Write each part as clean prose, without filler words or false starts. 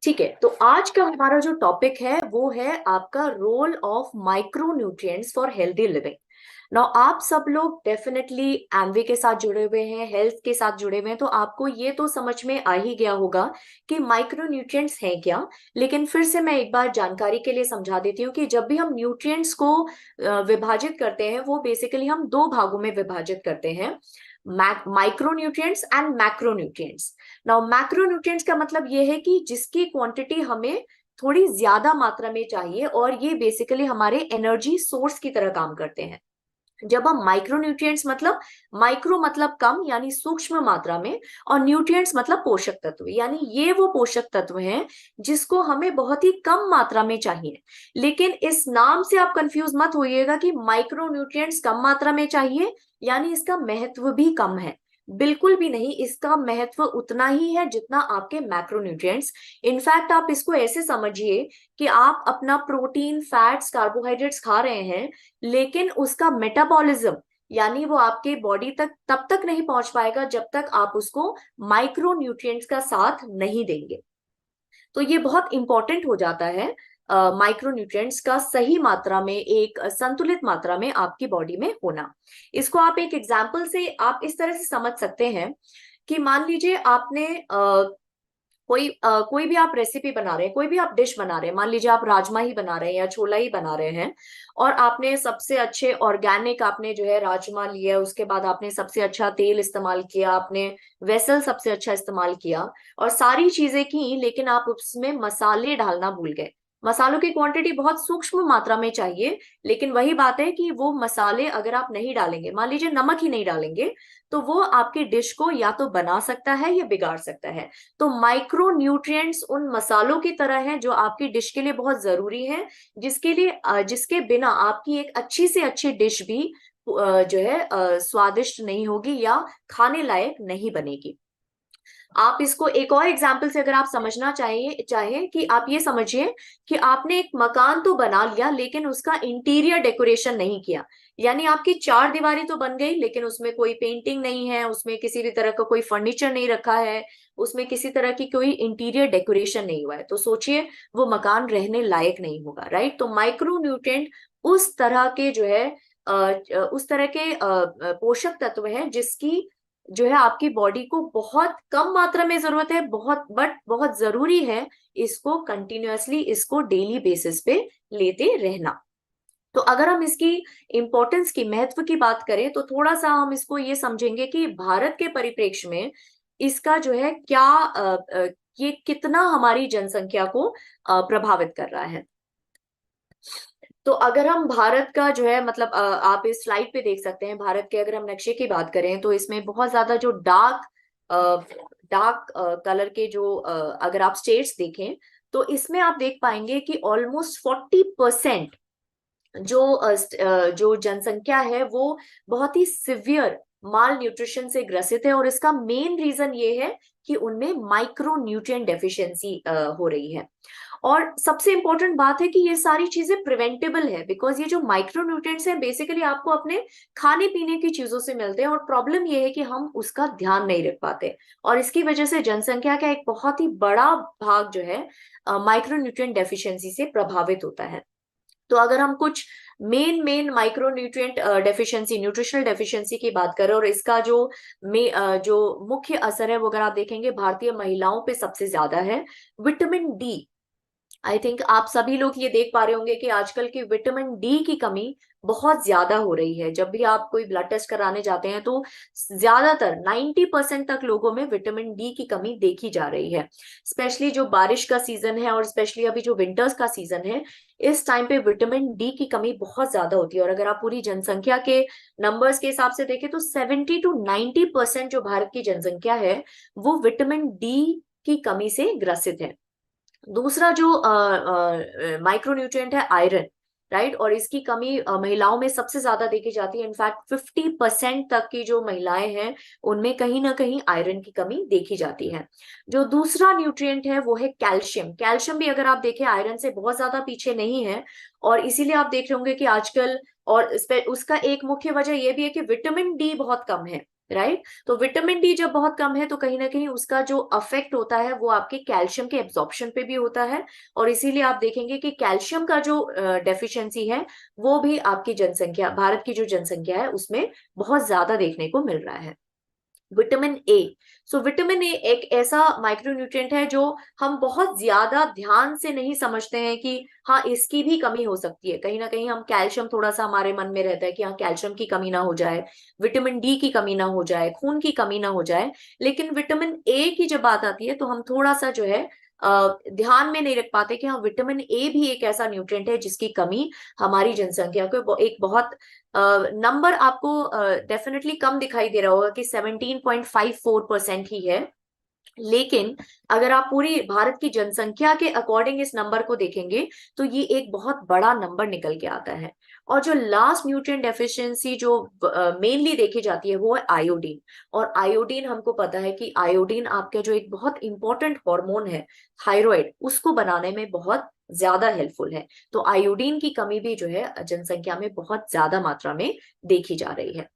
ठीक है, तो आज का हमारा जो टॉपिक है वो है आपका role of micronutrients for healthy living. Now आप सब लोग डेफिनेटली एमवे के साथ जुड़े हुए हैं, हेल्थ के साथ जुड़े हुए हैं, तो आपको ये तो समझ में आ ही गया होगा कि माइक्रो न्यूट्रिएंट्स हैं क्या। लेकिन फिर से मैं एक बार जानकारी के लिए समझा देती हूँ कि जब भी हम न्यूट्रिएंट्स को विभाजित करते हैं, वो बेसिकली हम दो भागों में विभाजित करते हैं, micro nutrients and macro nutrients. Now macro nutrients का मतलब ये है कि जिसकी क्वांटिटी हमें थोड़ी ज्यादा मात्रा में चाहिए, और ये बेसिकली हमारे एनर्जी सोर्स की तरह काम करते हैं। जब हम माइक्रो न्यूट्रिएंट्स मतलब, माइक्रो मतलब कम यानी सूक्ष्म मात्रा में, और न्यूट्रिएंट्स मतलब पोषक तत्व, यानी ये वो पोषक तत्व हैं जिसको हमें बहुत ही कम मात्रा में चाहिए। लेकिन इस नाम से आप कंफ्यूज मत होइएगा कि माइक्रो न्यूट्रिएंट्स कम मात्रा में चाहिए यानी इसका महत्व भी कम है। बिल्कुल भी नहीं, इसका महत्व उतना ही है जितना आपके मैक्रोन्यूट्रिएंट्स। इनफैक्ट आप इसको ऐसे समझिए कि आप अपना प्रोटीन, फैट्स, कार्बोहाइड्रेट्स खा रहे हैं, लेकिन उसका मेटाबॉलिज्म यानी वो आपके बॉडी तक तब तक नहीं पहुंच पाएगा जब तक आप उसको माइक्रो न्यूट्रिएंट्स का साथ नहीं देंगे। तो ये बहुत इंपॉर्टेंट हो जाता है माइक्रो न्यूट्रिएंट्स का सही मात्रा में, एक संतुलित मात्रा में आपकी बॉडी में होना। इसको आप एक एग्जाम्पल से आप इस तरह से समझ सकते हैं कि मान लीजिए आपने कोई भी आप रेसिपी बना रहे हैं, कोई भी आप डिश बना रहे हैं, मान लीजिए आप राजमा ही बना रहे हैं या छोला ही बना रहे हैं, और आपने सबसे अच्छे ऑर्गेनिक आपने जो है राजमा लिया, उसके बाद आपने सबसे अच्छा तेल इस्तेमाल किया, आपने वेसल सबसे अच्छा इस्तेमाल किया और सारी चीजें की, लेकिन आप उसमें मसाले डालना भूल गए। मसालों की क्वांटिटी बहुत सूक्ष्म मात्रा में चाहिए, लेकिन वही बात है कि वो मसाले अगर आप नहीं डालेंगे, मान लीजिए नमक ही नहीं डालेंगे, तो वो आपकी डिश को या तो बना सकता है या बिगाड़ सकता है। तो माइक्रो न्यूट्रिएंट्स उन मसालों की तरह हैं जो आपकी डिश के लिए बहुत जरूरी है, जिसके लिए जिसके बिना आपकी एक अच्छी से अच्छी डिश भी जो है स्वादिष्ट नहीं होगी या खाने लायक नहीं बनेगी। आप इसको एक और एग्जाम्पल से अगर आप समझना चाहिए चाहे कि आप ये समझिए कि आपने एक मकान तो बना लिया लेकिन उसका इंटीरियर डेकोरेशन नहीं किया। यानी आपकी चार दीवारी तो बन गई लेकिन उसमें कोई पेंटिंग नहीं है, उसमें किसी भी तरह का कोई फर्नीचर नहीं रखा है, उसमें किसी तरह की कोई इंटीरियर डेकोरेशन नहीं हुआ है, तो सोचिए वो मकान रहने लायक नहीं होगा, राइट। तो माइक्रो न्यूट्रिएंट उस तरह के जो है उस तरह के पोषक तत्व है जिसकी जो है आपकी बॉडी को बहुत कम मात्रा में जरूरत है, बहुत बट बहुत जरूरी है इसको कंटिन्यूअसली, इसको डेली बेसिस पे लेते रहना। तो अगर हम इसकी इंपॉर्टेंस की, महत्व की बात करें तो थोड़ा सा हम इसको ये समझेंगे कि भारत के परिप्रेक्ष्य में इसका जो है क्या ये कितना हमारी जनसंख्या को प्रभावित कर रहा है। तो अगर हम भारत का जो है मतलब आप इस स्लाइड पे देख सकते हैं, भारत के अगर हम नक्शे की बात करें तो इसमें बहुत ज्यादा जो डार्क डार्क कलर के जो अगर आप स्टेट्स देखें तो इसमें आप देख पाएंगे कि ऑलमोस्ट 40% जो जनसंख्या है वो बहुत ही सिवियर माल न्यूट्रिशन से ग्रसित है, और इसका मेन रीजन ये है कि उनमें माइक्रो न्यूट्रिएंट डेफिशिएंसी हो रही है। और सबसे इंपॉर्टेंट बात है कि ये सारी चीजें प्रिवेंटेबल है, बिकॉज ये जो माइक्रो न्यूट्रिएंट्स हैं बेसिकली आपको अपने खाने पीने की चीजों से मिलते हैं, और प्रॉब्लम ये है कि हम उसका ध्यान नहीं रख पाते, और इसकी वजह से जनसंख्या का एक बहुत ही बड़ा भाग जो है माइक्रो न्यूट्रिएंट डेफिशिएंसी से प्रभावित होता है। तो अगर हम कुछ main micro nutrient deficiency, nutritional deficiency की बात करें, और इसका जो मुख्य असर है वो अगर आप देखेंगे भारतीय महिलाओं पे सबसे ज्यादा है। विटामिन डी, आई थिंक आप सभी लोग ये देख पा रहे होंगे कि आजकल की विटामिन डी की कमी बहुत ज्यादा हो रही है। जब भी आप कोई ब्लड टेस्ट कराने जाते हैं तो ज्यादातर 90% तक लोगों में विटामिन डी की कमी देखी जा रही है। स्पेशली जो बारिश का सीजन है और स्पेशली अभी जो विंटर्स का सीजन है, इस टाइम पे विटामिन डी की कमी बहुत ज्यादा होती है। और अगर आप पूरी जनसंख्या के नंबर्स के हिसाब से देखें तो 70 to 90% जो भारत की जनसंख्या है वो विटामिन डी की कमी से ग्रसित है। दूसरा जो माइक्रो न्यूट्रिएंट है आयरन, राइट, और इसकी कमी महिलाओं में सबसे ज्यादा देखी जाती है। इनफैक्ट 50% तक की जो महिलाएं हैं उनमें कहीं ना कहीं आयरन की कमी देखी जाती है। जो दूसरा न्यूट्रिएंट है वो है कैल्शियम। कैल्शियम भी अगर आप देखें आयरन से बहुत ज्यादा पीछे नहीं है, और इसीलिए आप देख रहे होंगे कि आजकल, और उसका एक मुख्य वजह यह भी है कि विटामिन डी बहुत कम है, राइट। तो विटामिन डी जब बहुत कम है तो कहीं ना कहीं उसका जो अफेक्ट होता है वो आपके कैल्शियम के एब्जॉर्प्शन पे भी होता है, और इसीलिए आप देखेंगे कि कैल्शियम का जो डेफिशिएंसी है वो भी आपकी जनसंख्या, भारत की जो जनसंख्या है उसमें बहुत ज्यादा देखने को मिल रहा है। Vitamin A, so vitamin A एक ऐसा माइक्रोन्यूट्रिएंट है जो हम बहुत ज्यादा ध्यान से नहीं समझते हैं कि हाँ इसकी भी कमी हो सकती है। कहीं ना कहीं हम कैल्शियम, थोड़ा सा हमारे मन में रहता है कि हाँ कैल्शियम की कमी ना हो जाए, विटामिन डी की कमी ना हो जाए, खून की कमी ना हो जाए। लेकिन विटामिन ए की जब बात आती है तो हम थोड़ा सा जो है ध्यान में नहीं रख पाते कि हाँ विटामिन ए भी एक ऐसा न्यूट्रिएंट है जिसकी कमी हमारी जनसंख्या को एक बहुत नंबर आपको डेफिनेटली कम दिखाई दे रहा होगा कि 17.54% ही है। लेकिन अगर आप पूरी भारत की जनसंख्या के अकॉर्डिंग इस नंबर को देखेंगे तो ये एक बहुत बड़ा नंबर निकल के आता है। और जो लास्ट न्यूट्रिएंट डेफिशिएंसी जो मेनली देखी जाती है वो है आयोडीन। और आयोडीन हमको पता है कि आयोडीन आपके जो एक बहुत इंपॉर्टेंट हार्मोन है थायराइड, उसको बनाने में बहुत ज्यादा हेल्पफुल है। तो आयोडीन की कमी भी जो है जनसंख्या में बहुत ज्यादा मात्रा में देखी जा रही है।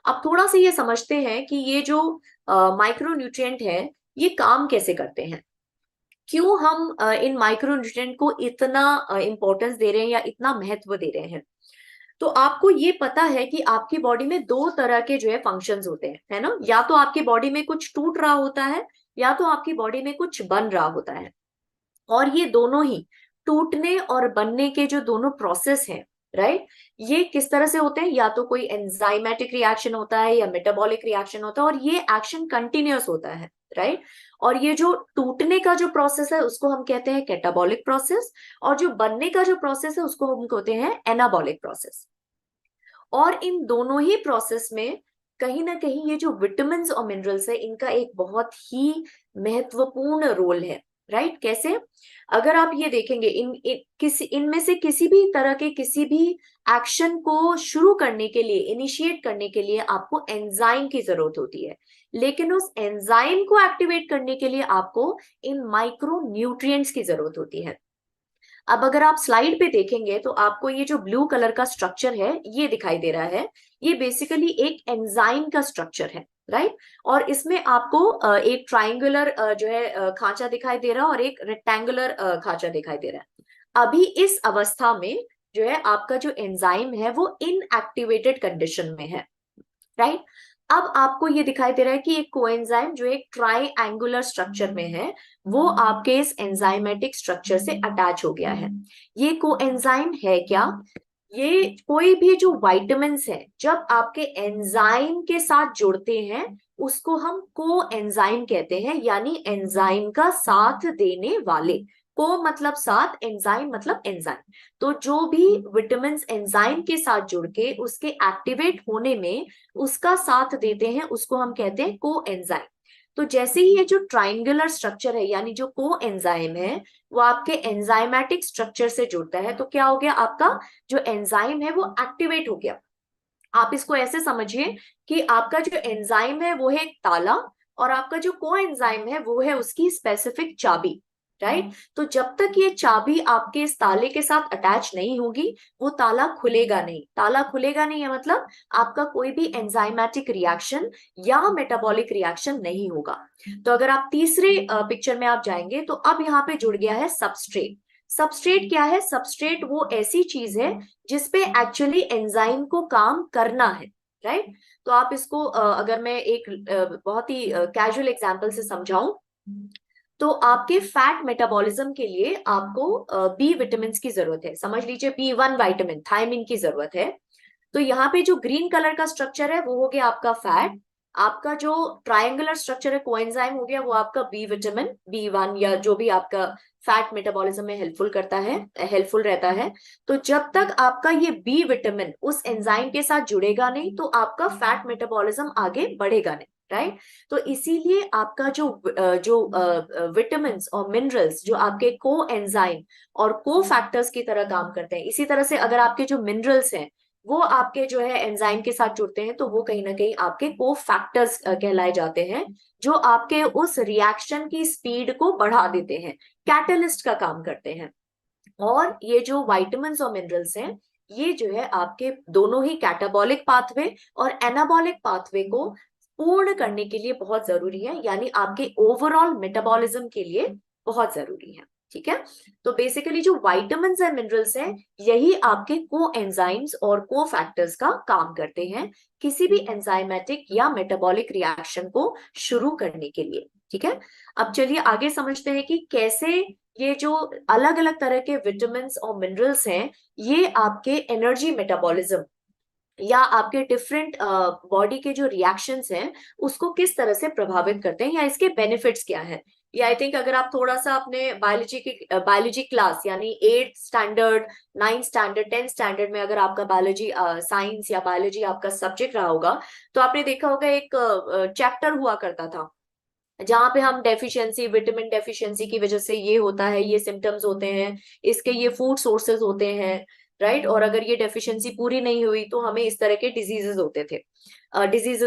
अब थोड़ा सा ये समझते हैं कि ये जो माइक्रो न्यूट्रिएंट है ये काम कैसे करते हैं, क्यों हम इन माइक्रो न्यूट्रिएंट को इतना इंपॉर्टेंस दे रहे हैं या इतना महत्व दे रहे हैं। तो आपको ये पता है कि आपकी बॉडी में दो तरह के जो है फंक्शंस होते हैं, है ना। या तो आपकी बॉडी में कुछ टूट रहा होता है या तो आपकी बॉडी में कुछ बन रहा होता है। और ये दोनों ही टूटने और बनने के जो दोनों प्रोसेस हैं, राइट, ये किस तरह से होते हैं, या तो कोई एंजाइमेटिक रिएक्शन होता है या मेटाबॉलिक रिएक्शन होता है, और ये एक्शन कंटिन्यूअस होता है, राइट। और ये जो टूटने का जो प्रोसेस है उसको हम कहते हैं कैटाबॉलिक प्रोसेस, और जो बनने का जो प्रोसेस है उसको हम कहते हैं एनाबॉलिक प्रोसेस। और इन दोनों ही प्रोसेस में कहीं ना कहीं ये जो विटामिन्स और मिनरल्स है इनका एक बहुत ही महत्वपूर्ण रोल है, राइट। कैसे, अगर आप ये देखेंगे इनमें से किसी भी तरह के किसी भी एक्शन को शुरू करने के लिए, इनिशिएट करने के लिए आपको एंजाइम की जरूरत होती है। लेकिन उस एंजाइम को एक्टिवेट करने के लिए आपको इन माइक्रो न्यूट्रिएंट्स की जरूरत होती है। अब अगर आप स्लाइड पे देखेंगे तो आपको ये जो ब्लू कलर का स्ट्रक्चर है ये दिखाई दे रहा है। ये बेसिकली एक एंजाइम का स्ट्रक्चर है, राइट। और इसमें आपको एक ट्राइंगुलर जो है खांचा दिखाई दे रहा है और एक रेक्टेंगुलर खांचा दिखाई दे रहा है। अभी इस अवस्था में जो है आपका जो एंजाइम है वो इनएक्टिवेटेड कंडीशन में है, राइट। अब आपको ये दिखाई दे रहा है कि एक कोएंजाइम जो एक ट्राइएंगुलर स्ट्रक्चर में है वो आपके इस एंजाइमेटिक स्ट्रक्चर से अटैच हो गया है। ये कोएंजाइम है क्या, ये कोई भी जो वाइटामिन्स है जब आपके एंजाइम के साथ जुड़ते हैं उसको हम कोएंजाइम कहते हैं, यानी एंजाइम का साथ देने वाले। को मतलब साथ, एंजाइम मतलब एंजाइम। तो जो भी विटामिन्स एंजाइम के साथ जुड़ के उसके एक्टिवेट होने में उसका साथ देते हैं उसको हम कहते हैं कोएंजाइम। तो जैसे ही ये जो ट्राइंगुलर स्ट्रक्चर है यानी जो कोएंजाइम है वो आपके एंजाइमेटिक स्ट्रक्चर से जुड़ता है तो क्या हो गया, आपका जो एंजाइम है वो एक्टिवेट हो गया। आप इसको ऐसे समझिए कि आपका जो एंजाइम है वो है एक ताला और आपका जो कोएंजाइम है वो है उसकी स्पेसिफिक चाबी, राइट। तो जब तक ये चाबी आपके इस ताले के साथ अटैच नहीं होगी वो ताला खुलेगा नहीं। ताला खुलेगा नहीं है मतलब आपका कोई भी एंजाइमेटिक रिएक्शन या मेटाबॉलिक रिएक्शन नहीं होगा। तो अगर आप तीसरे पिक्चर में आप जाएंगे तो अब यहाँ पे जुड़ गया है सबस्ट्रेट। सबस्ट्रेट क्या है, सबस्ट्रेट वो ऐसी चीज है जिसपे एक्चुअली एंजाइम को काम करना है, राइट। तो आप इसको अगर मैं एक बहुत ही कैजुअल एग्जांपल से समझाऊं तो आपके फैट मेटाबॉलिज्म के लिए आपको बी विटामिन की जरूरत है। समझ लीजिए B1 विटामिन, थायमिन की जरूरत है। तो यहाँ पे जो ग्रीन कलर का स्ट्रक्चर है वो हो गया आपका फैट। आपका जो ट्रायंगुलर स्ट्रक्चर है कोएंजाइम हो गया वो आपका बी विटामिन B1 या जो भी आपका फैट मेटाबॉलिज्म में हेल्पफुल करता है, हेल्पफुल रहता है। तो जब तक आपका ये बी विटामिन उस एंजाइम के साथ जुड़ेगा नहीं तो आपका फैट मेटाबॉलिज्म आगे बढ़ेगा नहीं, राइट। तो इसीलिए आपका जो विटामिन और मिनरल्स जो आपके को एंजाइम और को फैक्टर्स की तरह काम करते हैं, इसी तरह से अगर आपके जो मिनरल्स हैं वो आपके जो है एंजाइम के साथ जुड़ते हैं तो वो कहीं ना कहीं आपके को फैक्टर्स कहलाए जाते हैं, जो आपके उस रिएक्शन की स्पीड को बढ़ा देते हैं, कैटलिस्ट का काम करते हैं। और ये जो विटामिन्स और मिनरल्स हैं ये जो है आपके दोनों ही कैटाबॉलिक पाथवे और एनाबॉलिक पाथवे को पूर्ण करने के लिए बहुत जरूरी है, यानी आपके ओवरऑल मेटाबॉलिज्म के लिए बहुत जरूरी है। ठीक है, तो बेसिकली जो वाइटामिन एंड मिनरल्स हैं, यही आपके को एंजाइम्स और को फैक्टर्स का काम करते हैं किसी भी एंजाइमेटिक या मेटाबॉलिक रिएक्शन को शुरू करने के लिए। ठीक है, अब चलिए आगे समझते हैं कि कैसे ये जो अलग अलग तरह के विटामिन और मिनरल्स हैं, ये आपके एनर्जी मेटाबॉलिज्म या आपके डिफरेंट बॉडी के जो रिएक्शंस हैं उसको किस तरह से प्रभावित करते हैं, या इसके बेनिफिट्स क्या हैं। या आई थिंक अगर आप थोड़ा सा अपने बायोलॉजी क्लास यानी 8th standard, 9th standard, 10th standard में अगर आपका बायोलॉजी साइंस या बायोलॉजी आपका सब्जेक्ट रहा होगा, तो आपने देखा होगा एक चैप्टर हुआ करता था जहां पे हम डेफिशिएंसी, विटामिन डेफिशिएंसी की वजह से ये होता है, ये सिम्टम्स होते हैं, इसके ये फूड सोर्सेज होते हैं, राइट। और अगर ये डेफिशिएंसी पूरी नहीं हुई तो हमें इस तरह के डिजीजेस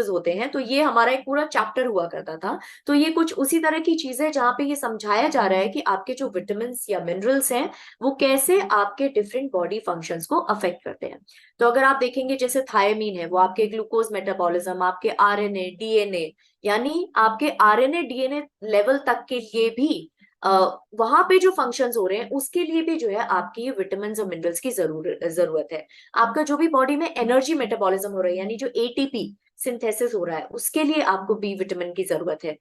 होते हैं। तो ये हमारा एक पूरा चैप्टर हुआ करता था। तो ये कुछ उसी तरह की चीजें जहाँ पे ये समझाया जा रहा है कि आपके जो विटामिन या मिनरल्स हैं वो कैसे आपके डिफरेंट बॉडी फंक्शंस को अफेक्ट करते हैं। तो अगर आप देखेंगे जैसे थायमीन है, वो आपके ग्लूकोज मेटाबॉलिज्म, आपके आरएनए डीएनए, यानी आपके आरएनए डीएनए लेवल तक के लिए भी वहां पे जो फंक्शंस हो रहे हैं उसके लिए भी जो है आपकी ये विटामिन और मिनरल्स की जरूरत है। आपका जो भी बॉडी में एनर्जी मेटाबॉलिज्म हो रहा है, यानी जो एटीपी सिंथेसिस हो रहा है, उसके लिए आपको बी विटामिन की जरूरत है।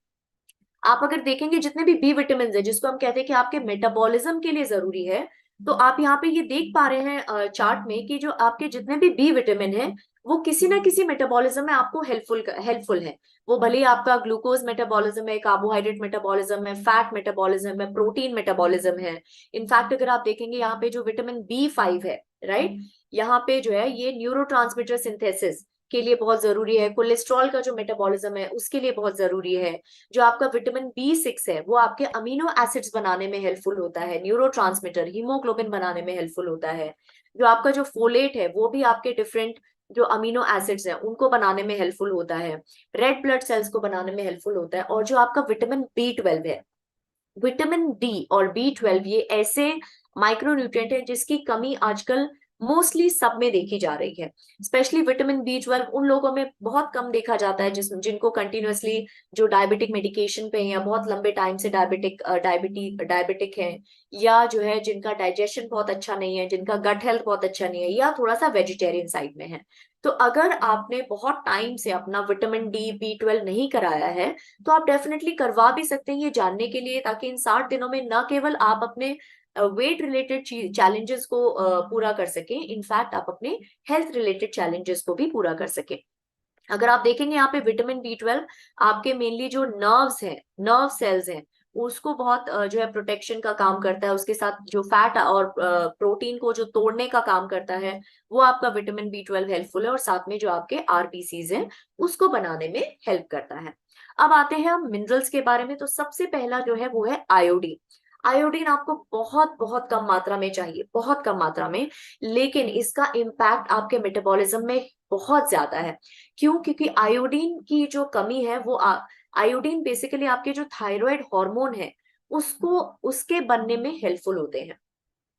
आप अगर देखेंगे जितने भी बी विटामिन है जिसको हम कहते हैं कि आपके मेटाबॉलिज्म के लिए जरूरी है, तो आप यहाँ पे ये देख पा रहे हैं चार्ट में कि जो आपके जितने भी बी विटामिन है वो किसी ना किसी मेटाबॉलिज्म में आपको हेल्पफुल है। वो भले ही आपका ग्लूकोज मेटाबॉलिज्म है, कार्बोहाइड्रेट मेटाबॉलिज्म है, फैट मेटाबॉलिज्म है, प्रोटीन मेटाबॉलिज्म है। इनफैक्ट अगर आप देखेंगे यहाँ पे जो विटामिन बी 5 है, राइट, यहाँ पे जो है ये न्यूरो सिंथेसिस के लिए बहुत जरूरी है। कोलेस्ट्रॉल का जो मेटाबॉलिज्म है उसके लिए बहुत जरूरी है। जो आपका विटामिन बी 6 है वो आपके अमीनो एसिड्स बनाने में हेल्पफुल होता है, न्यूरो हीमोग्लोबिन बनाने में हेल्पफुल होता है। जो आपका जो फोलेट है वो भी आपके डिफरेंट जो अमीनो एसिड्स हैं उनको बनाने में हेल्पफुल होता है, रेड ब्लड सेल्स को बनाने में हेल्पफुल होता है। और जो आपका विटामिन बी 12 है, विटामिन डी और बी 12 ये ऐसे माइक्रो न्यूट्रिएंट है जिसकी कमी आजकल मोस्टली सब में देखी जा रही है। स्पेशली विटामिन बी 12 उन लोगों में बहुत कम देखा जाता है जिनको कंटिन्यूअसली जो डायबिटिक मेडिकेशन पे हैं या बहुत लंबे टाइम से डायबिटिक है, या जो है जिनका डाइजेशन बहुत अच्छा नहीं है, जिनका गट हेल्थ बहुत अच्छा नहीं है, या थोड़ा सा वेजिटेरियन साइड में है। तो अगर आपने बहुत टाइम से अपना विटामिन डी बी 12 नहीं कराया है तो आप डेफिनेटली करवा भी सकते हैं, ये जानने के लिए, ताकि इन 60 दिनों में न केवल आप अपने वेट रिलेटेड चैलेंजेस को पूरा कर सकें, इनफैक्ट आप अपने हेल्थ रिलेटेड चैलेंजेस को भी पूरा कर सकें। अगर आप देखेंगे यहाँ पे विटामिन बी 12 आपके मेनली जो नर्व्स हैं, नर्व सेल्स हैं, उसको बहुत जो है प्रोटेक्शन का काम करता है। उसके साथ जो फैट और प्रोटीन को जो तोड़ने का काम करता है, वो आपका विटामिन बी 12 हेल्पफुल है। और साथ में जो आपके आरबीसीज हैं उसको बनाने में हेल्प करता है। अब आते हैं हम मिनरल्स के बारे में। तो सबसे पहला जो है वो है आयोडीन। आयोडीन आपको बहुत बहुत कम मात्रा में चाहिए, बहुत कम मात्रा में, लेकिन इसका इम्पैक्ट आपके मेटाबॉलिज्म में बहुत ज्यादा है। क्यों? क्योंकि आयोडीन की जो कमी है वो आयोडीन बेसिकली आपके जो थायराइड हार्मोन है उसको उसके बनने में हेल्पफुल होते हैं,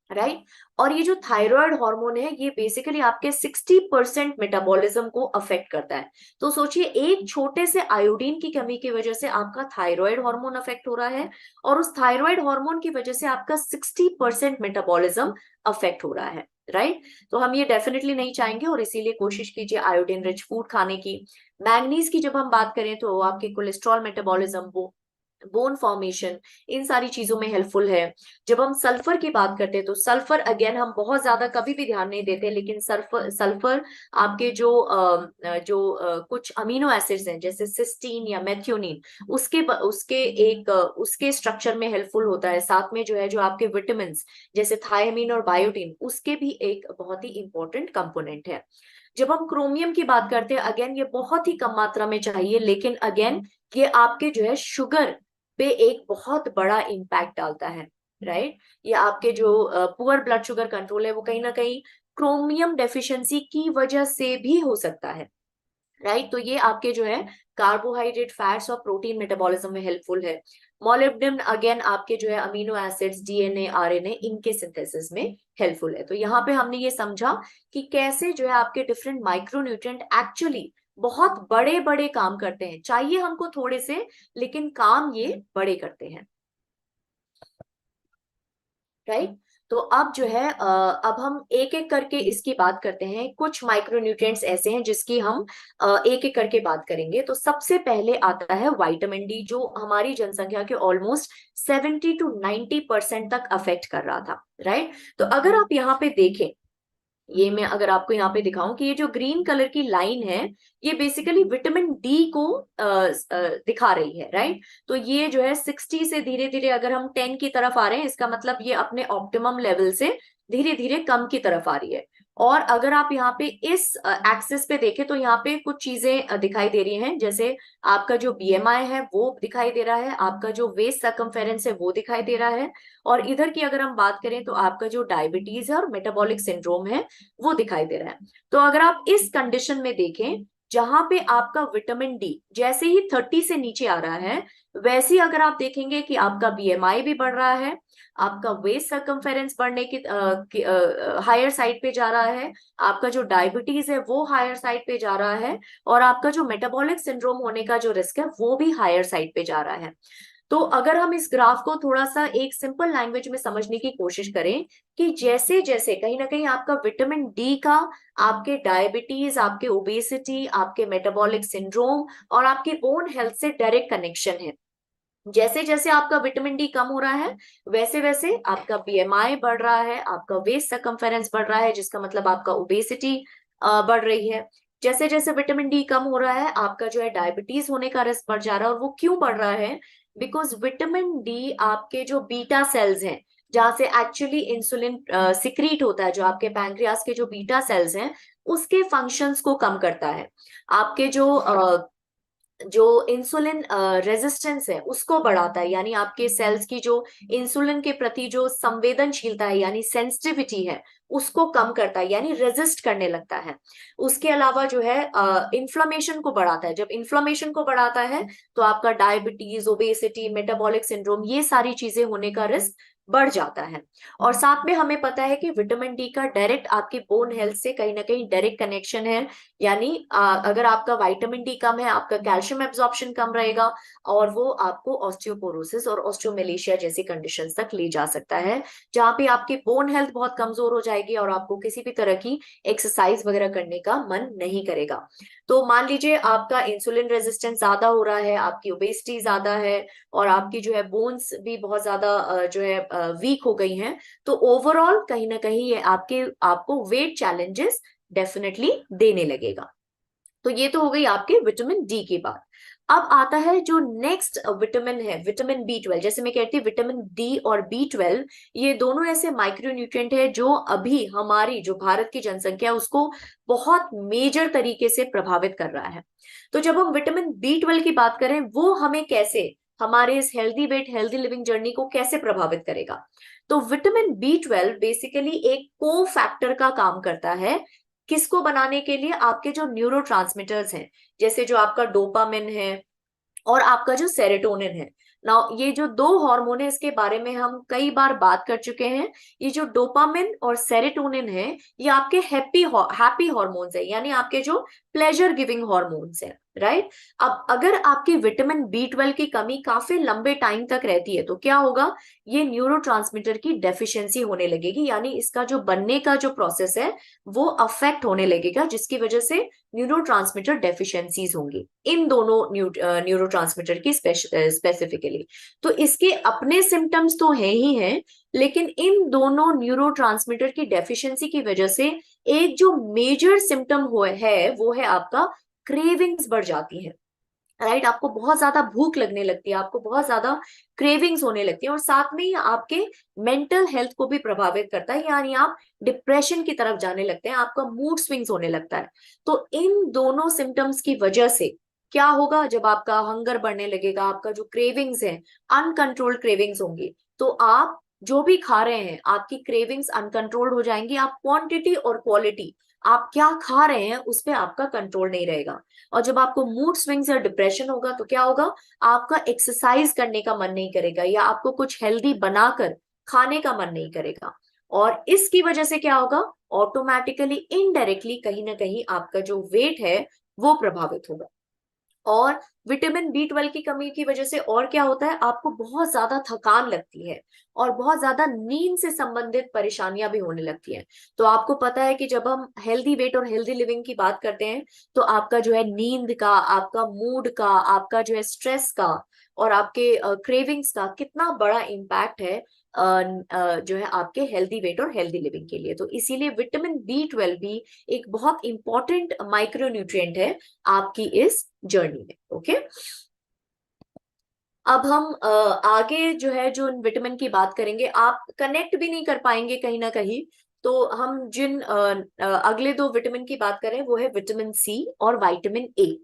राइट। और ये जो थायराइड हार्मोन है ये बेसिकली आपके 60% मेटाबॉलिज्म को अफेक्ट करता है। तो सोचिए एक छोटे से आयोडीन की कमी की वजह से आपका थायराइड हार्मोन अफेक्ट हो रहा है, और उस थायराइड हार्मोन की वजह से आपका 60% मेटाबॉलिज्म अफेक्ट हो रहा है, राइट। तो हम ये डेफिनेटली नहीं चाहेंगे, और इसीलिए कोशिश कीजिए आयोडीन रिच फूड खाने की। मैंगनीज की जब हम बात करें तो आपके कोलेस्ट्रॉल मेटाबॉलिज्म, वो बोन फॉर्मेशन, इन सारी चीजों में हेल्पफुल है। जब हम सल्फर की बात करते हैं तो सल्फर अगेन हम बहुत ज्यादा कभी भी ध्यान नहीं देते, लेकिन सल्फर सल्फर आपके कुछ अमीनो एसिड्स हैं जैसे सिस्टीन या मेथियोनिन, उसके स्ट्रक्चर में हेल्पफुल होता है। साथ में जो है जो आपके विटामिन जैसे थायमीन और बायोटिन, उसके भी एक बहुत ही इंपॉर्टेंट कंपोनेंट है। जब हम क्रोमियम की बात करते हैं, अगेन ये बहुत ही कम मात्रा में चाहिए, लेकिन अगेन ये आपके जो है शुगर पे एक बहुत बड़ा इम्पैक्ट डालता है, राइट। ये आपके जो पुअर ब्लड शुगर कंट्रोल है वो कहीं ना कहीं क्रोमियम डेफिशिएंसी की वजह से भी हो सकता है, राइट। तो ये आपके जो है कार्बोहाइड्रेट, फैट्स और प्रोटीन मेटाबॉलिज्म में हेल्पफुल है। मोलिब्डेनम अगेन आपके जो है अमीनो एसिड्स, डीएनए, आरएनए, इनके सिंथेसिस में हेल्पफुल है। तो यहाँ पे हमने ये समझा कि कैसे जो है आपके डिफरेंट माइक्रोन्यूट्रिएंट एक्चुअली बहुत बड़े बड़े काम करते हैं, चाहिए हमको थोड़े से, लेकिन काम ये बड़े करते हैं, राइट। तो अब जो है अब हम एक एक करके इसकी बात करते हैं। कुछ माइक्रोन्यूट्रिएंट्स ऐसे हैं जिसकी हम एक एक करके बात करेंगे। तो सबसे पहले आता है विटामिन डी, जो हमारी जनसंख्या के ऑलमोस्ट 70 to 90% तक अफेक्ट कर रहा था, राइट। तो अगर आप यहाँ पे देखें, ये मैं अगर आपको यहाँ पे दिखाऊं कि ये जो ग्रीन कलर की लाइन है, ये बेसिकली विटामिन डी को दिखा रही है, राइट। तो ये जो है 60 से धीरे धीरे अगर हम 10 की तरफ आ रहे हैं, इसका मतलब ये अपने ऑप्टिमम लेवल से धीरे धीरे कम की तरफ आ रही है। और अगर आप यहाँ पे इस एक्सिस पे देखें तो यहाँ पे कुछ चीजें दिखाई दे रही हैं, जैसे आपका जो बीएमआई है वो दिखाई दे रहा है, आपका जो वेस्ट सर्कमफेरेंस है वो दिखाई दे रहा है, और इधर की अगर हम बात करें तो आपका जो डायबिटीज है और मेटाबॉलिक सिंड्रोम है वो दिखाई दे रहा है। तो अगर आप इस कंडीशन में देखें, जहां पे आपका विटामिन डी जैसे ही 30 से नीचे आ रहा है, वैसे ही अगर आप देखेंगे कि आपका बीएमआई भी बढ़ रहा है, आपका वेस्ट सर्कमफेरेंस बढ़ने की हायर साइड पे जा रहा है, आपका जो डायबिटीज है वो हायर साइड पे जा रहा है, और आपका जो मेटाबॉलिक सिंड्रोम होने का जो रिस्क है वो भी हायर साइड पे जा रहा है। तो अगर हम इस ग्राफ को थोड़ा सा एक सिंपल लैंग्वेज में समझने की कोशिश करें, कि जैसे जैसे कहीं ना कहीं आपका विटामिन डी का आपके डायबिटीज, आपके ओबेसिटी, आपके मेटाबॉलिक सिंड्रोम और आपके बोन हेल्थ से डायरेक्ट कनेक्शन है, जैसे जैसे आपका विटामिन डी कम हो रहा है, वैसे वैसे आपका बीएमआई बढ़ रहा है, आपका वेस्ट सर्कमफेरेंस बढ़ रहा है, जिसका मतलब आपका ओबेसिटी बढ़ रही है। जैसे जैसे विटामिन डी कम हो रहा है, आपका जो है डायबिटीज होने का रिस्क बढ़ जा रहा है। और वो क्यों बढ़ रहा है? बिकॉज विटामिन डी आपके जो बीटा सेल्स हैं, जहां से एक्चुअली इंसुलिन सिक्रीट होता है, जो आपके पैंक्रियास के जो बीटा सेल्स हैं, उसके फंक्शंस को कम करता है। आपके जो इंसुलिन रेजिस्टेंस है उसको बढ़ाता है, यानी आपके सेल्स की जो इंसुलिन के प्रति जो संवेदनशीलता है यानी सेंसिटिविटी है, उसको कम करता है, यानी रेजिस्ट करने लगता है। उसके अलावा जो है इन्फ्लेमेशन को बढ़ाता है। जब इन्फ्लेमेशन को बढ़ाता है तो आपका डायबिटीज, ओबेसिटी, मेटाबॉलिक सिंड्रोम, ये सारी चीजें होने का रिस्क बढ़ जाता है। और साथ में हमें पता है कि विटामिन डी का डायरेक्ट आपकी बोन हेल्थ से कहीं ना कहीं डायरेक्ट कनेक्शन है। यानी अगर आपका विटामिन डी कम है, आपका कैल्शियम एब्जॉर्प्शन कम रहेगा, और वो आपको ऑस्टियोपोरोसिस और ऑस्टियोमेलेशिया जैसी कंडीशंस तक ले जा सकता है, जहां पे आपकी बोन हेल्थ बहुत कमजोर हो जाएगी और आपको किसी भी तरह की एक्सरसाइज वगैरह करने का मन नहीं करेगा। तो मान लीजिए आपका इंसुलिन रेजिस्टेंस ज्यादा हो रहा है, आपकी ओबेसिटी ज्यादा है, और आपकी जो है बोन्स भी बहुत ज्यादा जो है वीक हो गई हैं, तो ओवरऑल कहीं ना कहीं ये आपको वेट चैलेंजेस डेफिनेटली देने लगेगा। तो ये तो हो गई आपके विटामिन डी की बात। अब आता है जो नेक्स्ट विटामिन है, विटामिन बी 12। जैसे मैं कहती हूँ विटामिन डी और बी 12, ये दोनों ऐसे माइक्रोन्यूट्रिएंट है जो अभी हमारी जो भारत की जनसंख्या है उसको बहुत मेजर तरीके से प्रभावित कर रहा है। तो जब हम विटामिन बी 12 की बात करें, वो हमें कैसे, हमारे इस healthy weight healthy living journey को कैसे प्रभावित करेगा? तो विटामिन बी 12 बेसिकली एक को फैक्टर का काम करता है, किसको बनाने के लिए? आपके जो न्यूरो हैं, जैसे जो आपका डोपामिन है और आपका जो सेरोटोनिन है। नाउ ये जो दो हार्मोन है, इसके बारे में हम कई बार बात कर चुके हैं। ये जो डोपामिन और सेरोटोनिन है, ये आपके हैप्पी हार्मोन्स है, यानी आपके जो प्लेजर गिविंग हार्मोन्स है, राइट। अब अगर आपकी विटामिन बी 12 की कमी काफी लंबे टाइम तक रहती है तो क्या होगा? ये न्यूरोट्रांसमीटर की डेफिशिएंसी होने लगेगी, यानी इसका जो बनने का जो प्रोसेस है वो अफेक्ट होने लगेगा, जिसकी वजह से न्यूरोट्रांसमीटर डेफिशिएंसीज होंगी इन दोनों न्यूरोट्रांसमीटर की स्पेसिफिकली। तो इसके अपने सिम्टम्स तो है ही हैं, लेकिन इन दोनों न्यूरोट्रांसमीटर की डेफिशिएंसी की वजह से एक जो मेजर सिम्टम है वो है आपका क्रेविंग्स बढ़ जाती है, राइट। आपको बहुत ज्यादा भूख लगने लगती है, आपको बहुत ज्यादा क्रेविंग्स होने लगती है, और साथ में ही आपके मेंटल हेल्थ को भी प्रभावित करता है, यानी आप डिप्रेशन की तरफ जाने लगते हैं, आपका मूड स्विंग्स होने लगता है। तो इन दोनों सिम्टम्स की वजह से क्या होगा? जब आपका हंगर बढ़ने लगेगा, आपका जो क्रेविंग्स है, अनकंट्रोल्ड क्रेविंग्स होंगी, तो आप जो भी खा रहे हैं, आपकी क्रेविंग्स अनकंट्रोल्ड हो जाएंगी। आप क्वांटिटी और क्वालिटी आप क्या खा रहे हैं उस पे आपका कंट्रोल नहीं रहेगा। और जब आपको मूड स्विंग्स या डिप्रेशन होगा तो क्या होगा, आपका एक्सरसाइज करने का मन नहीं करेगा या आपको कुछ हेल्दी बनाकर खाने का मन नहीं करेगा। और इसकी वजह से क्या होगा, ऑटोमेटिकली इनडायरेक्टली कहीं ना कहीं आपका जो वेट है वो प्रभावित होगा। और विटामिन बी 12 की कमी की वजह से और क्या होता है, आपको बहुत ज्यादा थकान लगती है और बहुत ज्यादा नींद से संबंधित परेशानियां भी होने लगती हैं। तो आपको पता है कि जब हम हेल्दी वेट और हेल्दी लिविंग की बात करते हैं तो आपका जो है नींद का, आपका मूड का, आपका जो है स्ट्रेस का और आपके क्रेविंग्स का कितना बड़ा इम्पैक्ट है जो है आपके हेल्दी वेट और हेल्दी लिविंग के लिए। तो इसीलिए विटामिन बी 12 भी एक बहुत इंपॉर्टेंट माइक्रोन्यूट्रिएंट है आपकी इस जर्नी में। ओके, अब हम आगे जो है जो विटामिन की बात करेंगे, आप कनेक्ट भी नहीं कर पाएंगे कहीं ना कहीं। तो हम जिन अगले दो विटामिन की बात करें वो है विटामिन सी और विटामिन ए।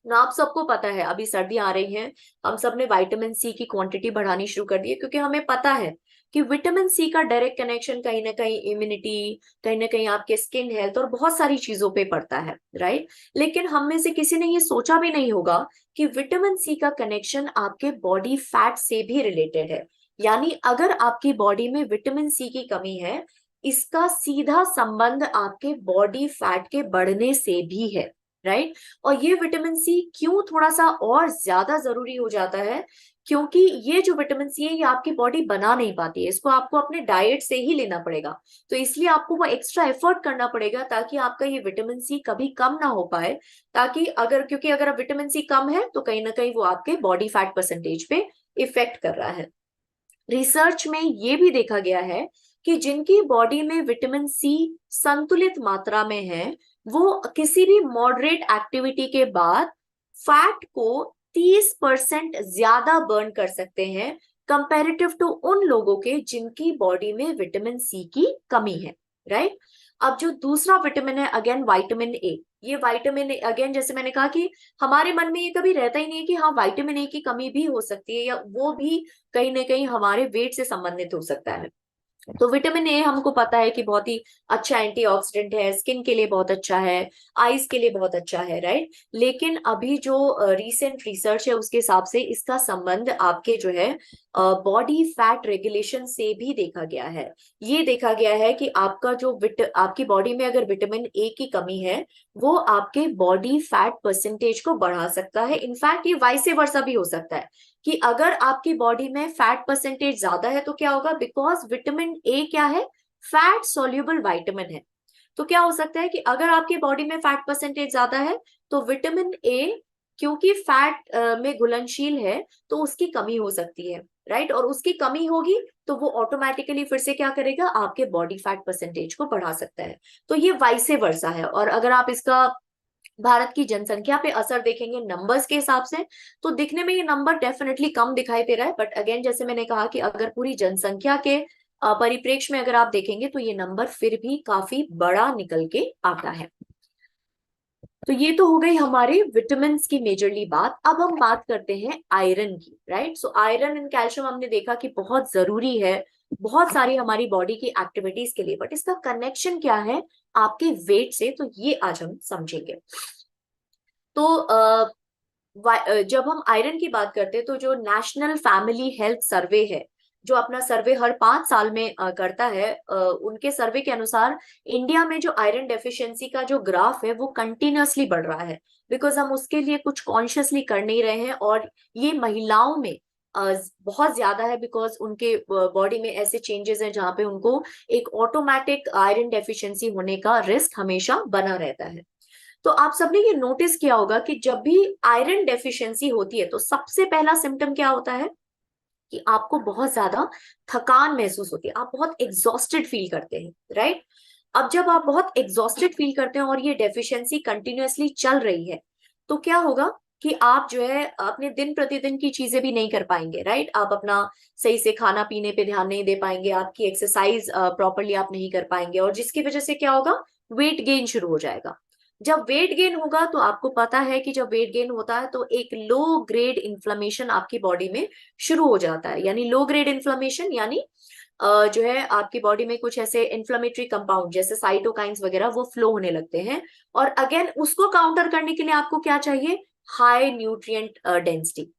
ना आप सबको पता है अभी सर्दी आ रही है, हम सब ने विटामिन सी की क्वांटिटी बढ़ानी शुरू कर दी है, क्योंकि हमें पता है कि विटामिन सी का डायरेक्ट कनेक्शन कहीं ना कहीं इम्यूनिटी, कहीं ना कहीं आपके स्किन हेल्थ और बहुत सारी चीजों पे पड़ता है, राइट। लेकिन हम में से किसी ने ये सोचा भी नहीं होगा कि विटामिन सी का कनेक्शन आपके बॉडी फैट से भी रिलेटेड है। यानी अगर आपकी बॉडी में विटामिन सी की कमी है, इसका सीधा संबंध आपके बॉडी फैट के बढ़ने से भी है, राइट। और ये विटामिन सी क्यों थोड़ा सा और ज्यादा जरूरी हो जाता है, क्योंकि ये जो विटामिन सी है ये आपकी बॉडी बना नहीं पाती है, इसको आपको अपने डाइट से ही लेना पड़ेगा। तो इसलिए आपको वो एक्स्ट्रा एफर्ट करना पड़ेगा ताकि आपका ये विटामिन सी कभी कम ना हो पाए। ताकि अगर, क्योंकि अगर विटामिन सी कम है तो कहीं ना कहीं वो आपके बॉडी फैट परसेंटेज पे इफेक्ट कर रहा है। रिसर्च में ये भी देखा गया है कि जिनकी बॉडी में विटामिन सी संतुलित मात्रा में है, वो किसी भी मॉडरेट एक्टिविटी के बाद फैट को 30% ज्यादा बर्न कर सकते हैं कंपैरेटिव टू उन लोगों के जिनकी बॉडी में विटामिन सी की कमी है, राइट। अब जो दूसरा विटामिन है अगेन विटामिन ए। ये विटामिन ए अगेन जैसे मैंने कहा कि हमारे मन में ये कभी रहता ही नहीं है कि हाँ विटामिन ए की कमी भी हो सकती है या वो भी कहीं ना कहीं हमारे वेट से संबंधित हो सकता है। तो विटामिन ए हमको पता है कि बहुत ही अच्छा एंटीऑक्सीडेंट है, स्किन के लिए बहुत अच्छा है, आईज के लिए बहुत अच्छा है, राइट। लेकिन अभी जो रीसेंट रिसर्च है उसके हिसाब से इसका संबंध आपके जो है बॉडी फैट रेगुलेशन से भी देखा गया है। ये देखा गया है कि आपका जो आपकी बॉडी में अगर विटामिन ए की कमी है, वो आपके बॉडी फैट परसेंटेज को बढ़ा सकता है। इनफैक्ट ये वाइसे वर्सा भी हो सकता है कि अगर आपकी बॉडी में फैट परसेंटेज ज्यादा है तो क्या होगा, बिकॉज विटामिन ए क्या है, फैट सोल्यूबल विटामिन है। तो क्या हो सकता है कि अगर आपकी बॉडी में फैट परसेंटेज ज्यादा है तो विटामिन ए क्योंकि फैट में घुलनशील है तो उसकी कमी हो सकती है, राइट। और उसकी कमी होगी तो वो ऑटोमेटिकली फिर से क्या करेगा, आपके बॉडी फैट परसेंटेज को बढ़ा सकता है। तो ये वाइसे वर्सा है। और अगर आप इसका भारत की जनसंख्या पे असर देखेंगे नंबर्स के हिसाब से, तो दिखने में ये नंबर डेफिनेटली कम दिखाई दे रहा है। बट अगेन जैसे मैंने कहा कि अगर पूरी जनसंख्या के परिप्रेक्ष्य में अगर आप देखेंगे तो ये नंबर फिर भी काफी बड़ा निकल के आता है। तो ये तो हो गई हमारे विटामिन की मेजरली बात। अब हम बात करते हैं आयरन की, right. So iron and calcium हमने देखा कि बहुत जरूरी है बहुत सारी हमारी बॉडी की एक्टिविटीज के लिए, बट इसका कनेक्शन क्या है आपके वेट से, तो ये आज हम समझेंगे। तो जब हम आयरन की बात करते हैं तो जो नेशनल फैमिली हेल्थ सर्वे है, जो अपना सर्वे हर 5 साल में करता है, उनके सर्वे के अनुसार इंडिया में जो आयरन डेफिशिएंसी का जो ग्राफ है वो कंटिन्यूअसली बढ़ रहा है। बिकॉज हम उसके लिए कुछ कॉन्शियसली कर नहीं रहे हैं। और ये महिलाओं में बहुत ज्यादा है, बिकॉज उनके बॉडी में ऐसे चेंजेस हैं जहाँ पे उनको एक ऑटोमेटिक आयरन डेफिशिएंसी होने का रिस्क हमेशा बना रहता है। तो आप सबने ये नोटिस किया होगा कि जब भी आयरन डेफिशिएंसी होती है तो सबसे पहला सिम्टम क्या होता है कि आपको बहुत ज्यादा थकान महसूस होती है, आप बहुत एग्जॉस्टेड फील करते हैं, राइट। अब जब आप बहुत एग्जॉस्टेड फील करते हैं और ये डेफिशिएंसी कंटिन्यूअसली चल रही है तो क्या होगा कि आप जो है अपने दिन प्रतिदिन की चीजें भी नहीं कर पाएंगे, राइट। आप अपना सही से खाना पीने पे ध्यान नहीं दे पाएंगे, आपकी एक्सरसाइज प्रॉपरली आप नहीं कर पाएंगे, और जिसकी वजह से क्या होगा, वेट गेन शुरू हो जाएगा। जब वेट गेन होगा तो आपको पता है कि जब वेट गेन होता है तो एक लो ग्रेड इन्फ्लेमेशन आपकी बॉडी में शुरू हो जाता है। यानी लो ग्रेड इन्फ्लेमेशन यानी जो है आपकी बॉडी में कुछ ऐसे इन्फ्लेमेटरी कंपाउंड जैसे साइटोकाइंस वगैरह वो फ्लो होने लगते हैं। और अगेन उसको काउंटर करने के लिए आपको क्या चाहिए, हाई न्यूट्रिएंट डेंसिटी,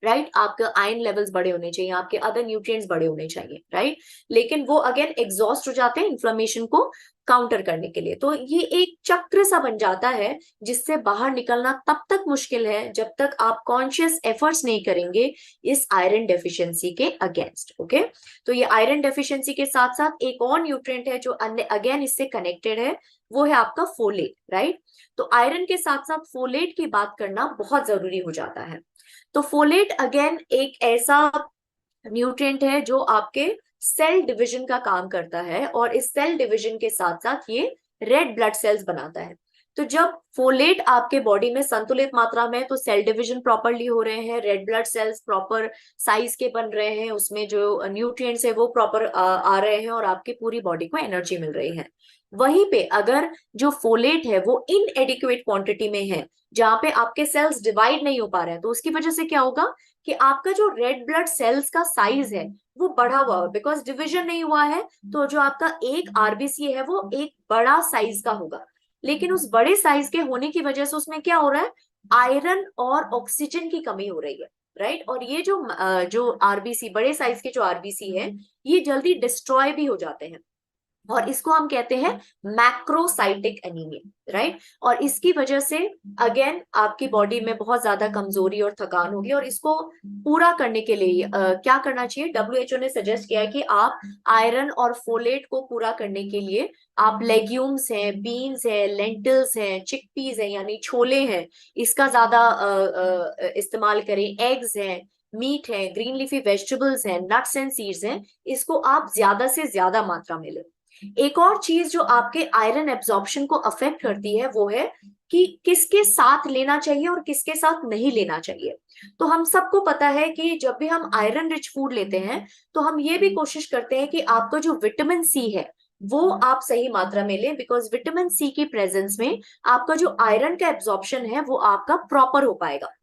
राइट। आपके आयरन लेवल्स बड़े होने चाहिए, आपके अदर न्यूट्रिएंट्स बड़े होने चाहिए, राइट। लेकिन वो अगेन एग्जॉस्ट हो जाते हैं इन्फ्लेमेशन को काउंटर करने के लिए। तो ये एक चक्र सा बन जाता है जिससे बाहर निकलना तब तक मुश्किल है जब तक आप कॉन्शियस एफर्ट्स नहीं करेंगे इस आयरन डेफिशिएंसी के अगेंस्ट। ओके, तो ये आयरन डेफिशिएंसी के साथ साथ एक और न्यूट्रिएंट है जो अगेन इससे कनेक्टेड है, वो है आपका फोलेट, राइट। तो आयरन के साथ साथ फोलेट की बात करना बहुत जरूरी हो जाता है। तो फोलेट अगेन एक ऐसा न्यूट्रिएंट है जो आपके सेल डिवीजन का काम करता है, और इस सेल डिवीजन के साथ साथ ये रेड ब्लड सेल्स बनाता है। तो जब फोलेट आपके बॉडी में संतुलित मात्रा में है तो सेल डिवीजन प्रॉपरली हो रहे हैं, red blood cells proper size के बन रहे हैं, उसमें जो न्यूट्रिएंट्स है वो प्रॉपर आ रहे हैं और आपकी पूरी बॉडी को एनर्जी मिल रही है। वहीं पे अगर जो फोलेट है वो इनएडिक्वेट क्वांटिटी में है, जहां पे आपके सेल्स डिवाइड नहीं हो पा रहे हैं, तो उसकी वजह से क्या होगा कि आपका जो रेड ब्लड सेल्स का साइज है वो बढ़ा हुआ है, बिकॉज डिवीजन नहीं हुआ है। तो जो आपका एक आरबीसी है वो एक बड़ा साइज का होगा, लेकिन उस बड़े साइज के होने की वजह से उसमें क्या हो रहा है, आयरन और ऑक्सीजन की कमी हो रही है, राइट। और ये जो आरबीसी, बड़े साइज के जो आरबीसी है, ये जल्दी डिस्ट्रॉय भी हो जाते हैं, और इसको हम कहते हैं मैक्रोसाइटिक एनीमिया, राइट। और इसकी वजह से अगेन आपकी बॉडी में बहुत ज्यादा कमजोरी और थकान होगी। और इसको पूरा करने के लिए क्या करना चाहिए, डब्ल्यूएचओ ने सजेस्ट किया है कि आप आयरन और फोलेट को पूरा करने के लिए आप लेग्यूम्स हैं, बीन्स है, लेंटिल्स हैं, चिकपीस है यानी छोले हैं, इसका ज्यादा इस्तेमाल करें, एग्स हैं, मीट है, ग्रीन लीफी वेजिटेबल्स हैं, नट्स एंड सीड्स हैं, इसको आप ज्यादा से ज्यादा मात्रा में लें। एक और चीज जो आपके आयरन एब्जॉर्प्शन को अफेक्ट करती है वो है कि किसके साथ लेना चाहिए और किसके साथ नहीं लेना चाहिए। तो हम सबको पता है कि जब भी हम आयरन रिच फूड लेते हैं तो हम ये भी कोशिश करते हैं कि आपका जो विटामिन सी है वो आप सही मात्रा में लें, बिकॉज विटामिन सी की प्रेजेंस में आपका जो आयरन का एब्जॉर्प्शन है वो आपका प्रॉपर हो पाएगा,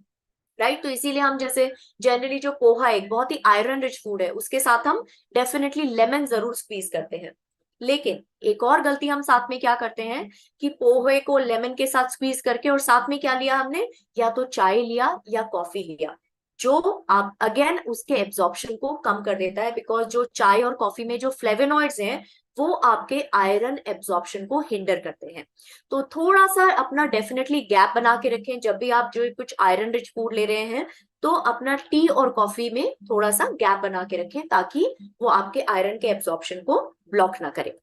राइट। तो इसीलिए हम जैसे जनरली जो पोहा एक बहुत ही आयरन रिच फूड है, उसके साथ हम डेफिनेटली लेमन जरूर स्क्वीज करते हैं। लेकिन एक और गलती हम साथ में क्या करते हैं कि पोहे को लेमन के साथ स्क्वीज करके और साथ में क्या लिया हमने, या तो चाय लिया या कॉफी लिया, जो आप अगेन उसके एब्जॉर्प्शन को कम कर देता है, बिकॉज जो चाय और कॉफी में जो फ्लेवोनॉइड्स हैं वो आपके आयरन एब्जॉर्प्शन को हिंडर करते हैं। तो थोड़ा सा अपना डेफिनेटली गैप बना के रखें, जब भी आप जो कुछ आयरन रिच फूड ले रहे हैं तो अपना टी और कॉफी में थोड़ा सा गैप बना के रखें, ताकि वो आपके आयरन के एब्जॉर्प्शन को ब्लॉक ना करे।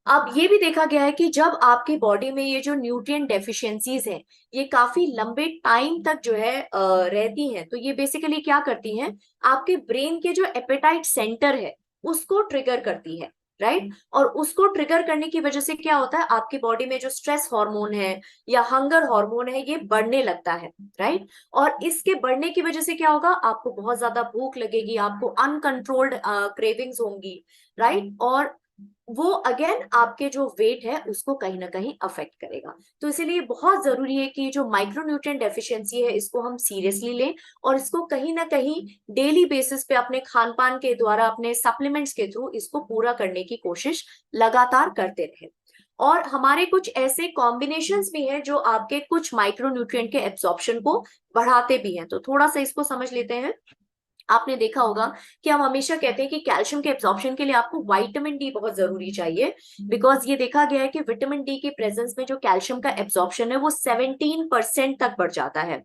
अब ये भी देखा गया है कि जब आपकी बॉडी में ये जो न्यूट्रिएंट डेफिशिएंसीज हैं ये काफी लंबे टाइम तक जो है रहती हैं, तो ये बेसिकली क्या करती हैं, आपके ब्रेन के जो एपेटाइट सेंटर है उसको ट्रिगर करती है, राइट। और उसको ट्रिगर करने की वजह से क्या होता है, आपकी बॉडी में जो स्ट्रेस हार्मोन है या हंगर हार्मोन है ये बढ़ने लगता है, राइट। और इसके बढ़ने की वजह से क्या होगा, आपको बहुत ज्यादा भूख लगेगी, आपको अनकंट्रोल्ड क्रेविंग्स होंगी, राइट। और वो अगेन आपके जो वेट है उसको कहीं ना कहीं अफेक्ट करेगा। तो इसीलिए बहुत जरूरी है कि जो माइक्रोन्यूट्रिएंट डेफिशिएंसी है इसको हम सीरियसली लें, और इसको कहीं ना कहीं डेली बेसिस पे अपने खान पान के द्वारा, अपने सप्लीमेंट्स के थ्रू इसको पूरा करने की कोशिश लगातार करते रहे। और हमारे कुछ ऐसे कॉम्बिनेशंस भी हैं जो आपके कुछ माइक्रोन्यूट्रिएंट के एब्जॉर्प्शन को बढ़ाते भी हैं। तो थोड़ा सा इसको समझ लेते हैं। आपने देखा होगा कि हम हमेशा कहते हैं कि कैल्शियम के एब्जॉर्प्शन के लिए आपको विटामिन डी बहुत जरूरी चाहिए, बिकॉज ये देखा गया है कि विटामिन डी की प्रेजेंस में जो कैल्शियम का एब्जॉर्प्शन है वो 17% तक बढ़ जाता है।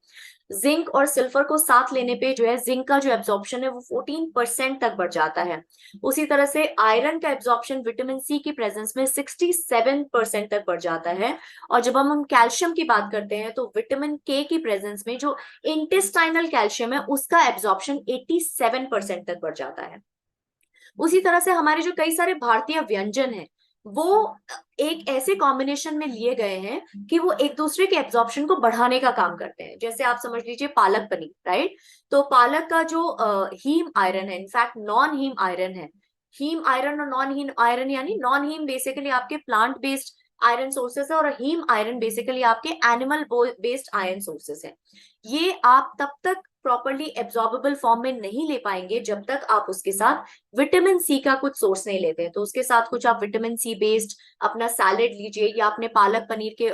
जिंक और सिल्फर को साथ लेने पे जो है जिंक का जो एब्जॉर्प्शन है वो 14% तक बढ़ जाता है। उसी तरह से आयरन का एब्जॉर्प्शन विटामिन सी की प्रेजेंस में 67% तक बढ़ जाता है। और जब हम कैल्शियम की बात करते हैं तो विटामिन के की प्रेजेंस में जो इंटेस्टाइनल कैल्शियम है उसका एब्जॉर्प्शन 87% तक बढ़ जाता है। उसी तरह से हमारे जो कई सारे भारतीय व्यंजन हैं वो एक ऐसे कॉम्बिनेशन में लिए गए हैं कि वो एक दूसरे के एब्जॉर्प्शन को बढ़ाने का काम करते हैं। जैसे आप समझ लीजिए पालक पनीर, राइट। तो पालक का जो हीम आयरन है, इनफैक्ट नॉन हीम आयरन है, हीम आयरन और नॉन हीम आयरन, यानी नॉन हीम बेसिकली आपके प्लांट बेस्ड आयरन सोर्सेस है और हीम आयरन बेसिकली आपके एनिमल बेस्ड आयरन सोर्सेस है। ये आप तब तक प्रॉपरली एब्जॉर्बेबल फॉर्म में नहीं ले पाएंगे जब तक आप उसके साथ विटामिन सी का कुछ सोर्स नहीं लेते हैं। तो उसके साथ कुछ आप विटामिन सी बेस्ड अपना सैलेड लीजिए, या अपने पालक पनीर के